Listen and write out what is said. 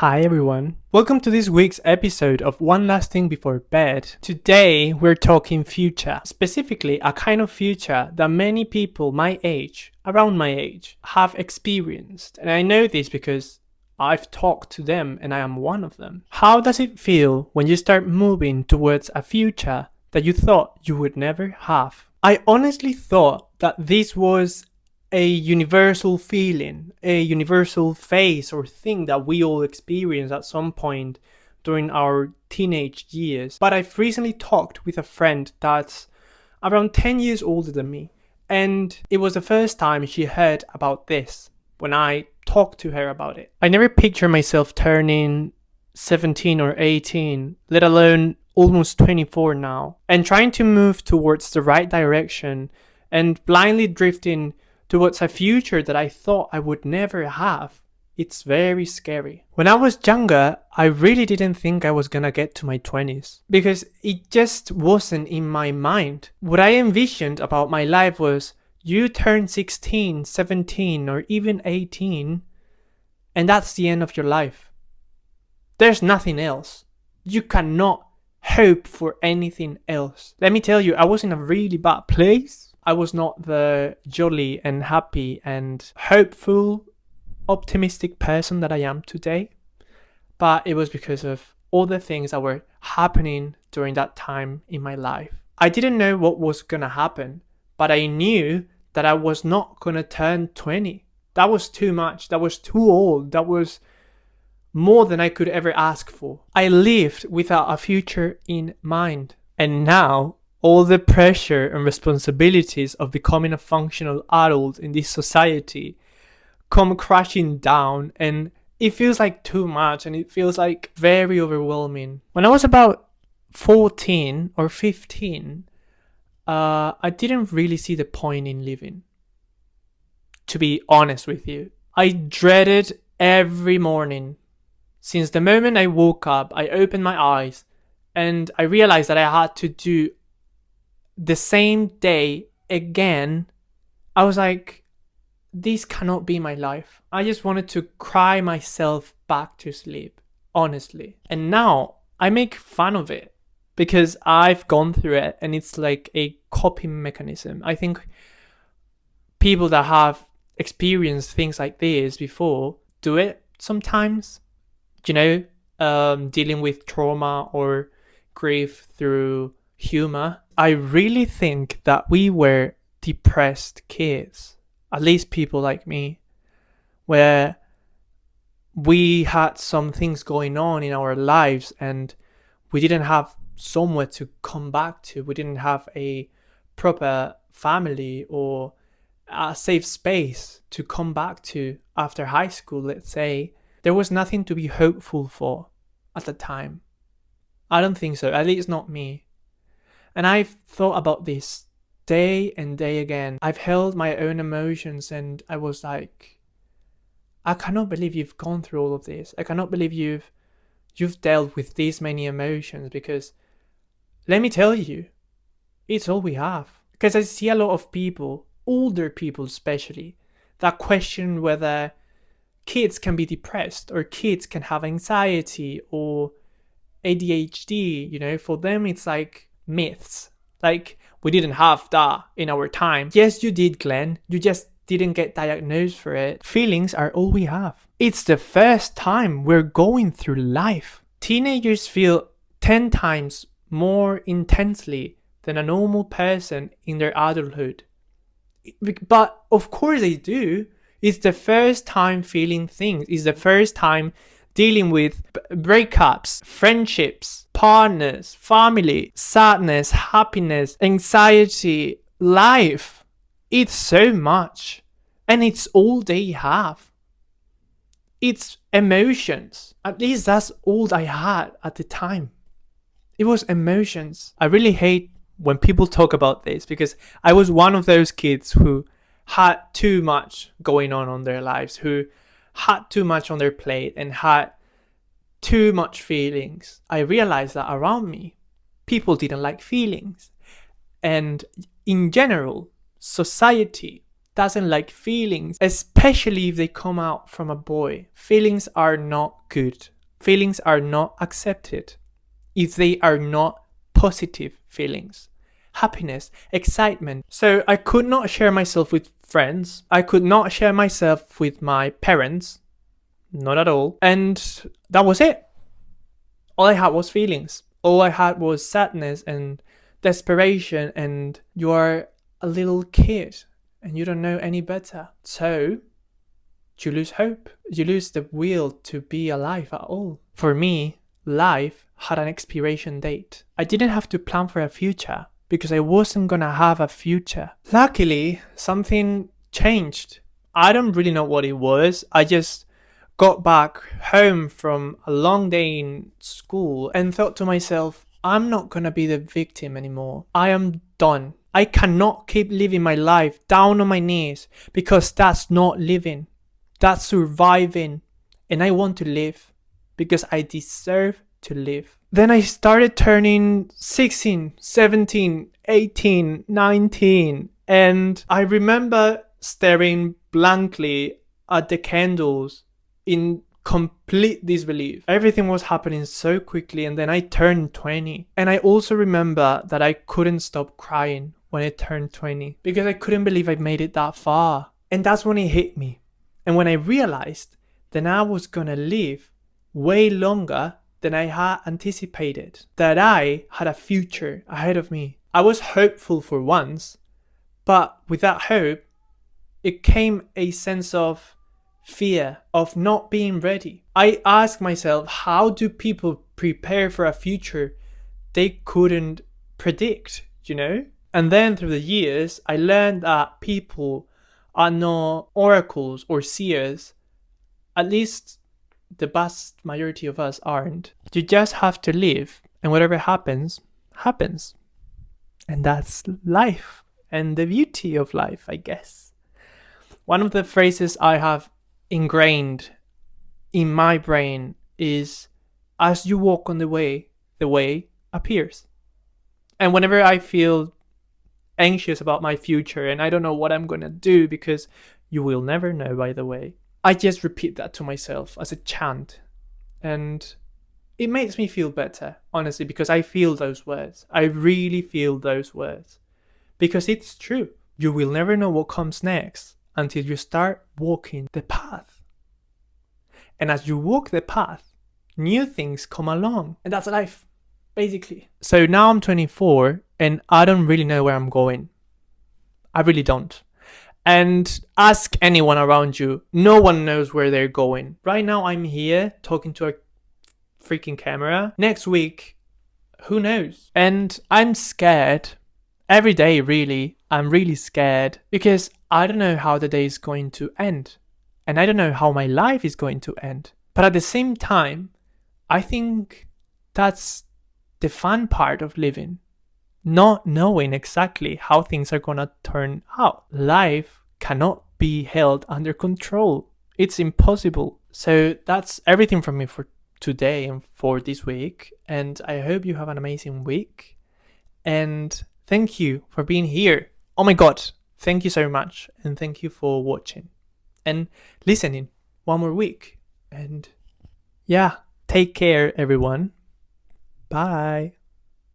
Hi everyone. Welcome to this week's episode of One Last Thing Before Bed. Today we're talking future, specifically a kind of future that many people around my age, have experienced. And I know this because I've talked to them and I am one of them. How does it feel when you start moving towards a future that you thought you would never have? I honestly thought that this was a universal feeling, a universal phase or thing that we all experience at some point during our teenage years. But I've recently talked with a friend that's around 10 years older than me, and it was the first time she heard about this when I talked to her about it. I never pictured myself turning 17 or 18, let alone almost 24 now, and trying to move towards the right direction and blindly drifting towards a future that I thought I would never have. It's very scary. When I was younger, I really didn't think I was gonna get to my 20s because it just wasn't in my mind. What I envisioned about my life was you turn 16, 17, or even 18, and that's the end of your life. There's nothing else. You cannot hope for anything else. Let me tell you, I was in a really bad place. I was not the jolly and happy and hopeful, optimistic person that I am today. But it was because of all the things that were happening during that time in my life. I didn't know what was going to happen, but I knew that I was not going to turn 20. That was too much. That was too old. That was more than I could ever ask for. I lived without a future in mind. And now, all the pressure and responsibilities of becoming a functional adult in this society come crashing down, and it feels like too much and it feels like very overwhelming. When I was about 14 or 15, I didn't really see the point in living. To be honest with you, I dreaded every morning. Since the moment I woke up, I opened my eyes and I realized that I had to do the same day again. I was like, this cannot be my life. I just wanted to cry myself back to sleep, honestly. And now I make fun of it because I've gone through it and it's like a coping mechanism. I think people that have experienced things like this before do it sometimes, dealing with trauma or grief through humor. I really think that we were depressed kids, at least people like me, where we had some things going on in our lives and we didn't have somewhere to come back to. We didn't have a proper family or a safe space to come back to after high school, let's say. There was nothing to be hopeful for at the time. I don't think so, at least not me. And I've thought about this day and day again. I've held my own emotions and I was like, I cannot believe you've gone through all of this. I cannot believe you've dealt with these many emotions, because let me tell you, it's all we have. Because I see a lot of people, older people especially, that question whether kids can be depressed or kids can have anxiety or ADHD. For them it's like myths. Like, we didn't have that in our time. Yes, you did, Glenn. You just didn't get diagnosed for it. Feelings are all we have. It's the first time we're going through life. Teenagers feel 10 times more intensely than a normal person in their adulthood. But of course they do. It's the first time feeling things. It's the first time dealing with breakups, friendships, partners, family, sadness, happiness, anxiety, life. It's so much. And it's all they have. It's emotions. At least that's all I had at the time. It was emotions. I really hate when people talk about this because I was one of those kids who had too much going on their lives, who had too much on their plate and had too much feelings. I realized that around me, people didn't like feelings. And in general, society doesn't like feelings, especially if they come out from a boy. Feelings are not good. Feelings are not accepted if they are not positive feelings. Happiness, excitement. So I could not share myself with friends. I could not share myself with my parents. Not at all. And that was it. All I had was feelings. All I had was sadness and desperation, and you are a little kid and you don't know any better. So you lose hope. You lose the will to be alive at all. For me, life had an expiration date. I didn't have to plan for a future because I wasn't gonna have a future. Luckily, something changed. I don't really know what it was. I just got back home from a long day in school and thought to myself, I'm not gonna be the victim anymore. I am done. I cannot keep living my life down on my knees because that's not living. That's surviving. And I want to live because I deserve to live. Then I started turning 16, 17, 18, 19, and I remember staring blankly at the candles in complete disbelief. Everything was happening so quickly, and then I turned 20. And I also remember that I couldn't stop crying when I turned 20 because I couldn't believe I made it that far. And that's when it hit me. And when I realized that I was gonna live way longer than I had anticipated, that I had a future ahead of me. I was hopeful for once, but with that hope, it came a sense of fear of not being ready. I asked myself, how do people prepare for a future they couldn't predict, you know? And then through the years, I learned that people are not oracles or seers. At least the vast majority of us aren't. You just have to live, and whatever happens, happens. And that's life and the beauty of life, I guess. One of the phrases I have ingrained in my brain is, as you walk on the way appears. And whenever I feel anxious about my future and I don't know what I'm gonna do, because you will never know, by the way, I just repeat that to myself as a chant. And it makes me feel better, honestly, because I feel those words. I really feel those words. Because it's true. You will never know what comes next until you start walking the path. And as you walk the path, new things come along. And that's life, basically. So now I'm 24 and I don't really know where I'm going. I really don't. And ask anyone around you. No one knows where they're going. Right now I'm here talking to a freaking camera. Next week, who knows? And I'm scared. Every day, really, I'm really scared because I don't know how the day is going to end. And I don't know how my life is going to end. But at the same time, I think that's the fun part of living. Not knowing exactly how things are gonna turn out. Life cannot be held under control. It's impossible. So that's everything from me for today and for this week. And I hope you have an amazing week. And thank you for being here. Oh my God, thank you so much. And thank you for watching and listening one more week. And yeah, take care, everyone. Bye.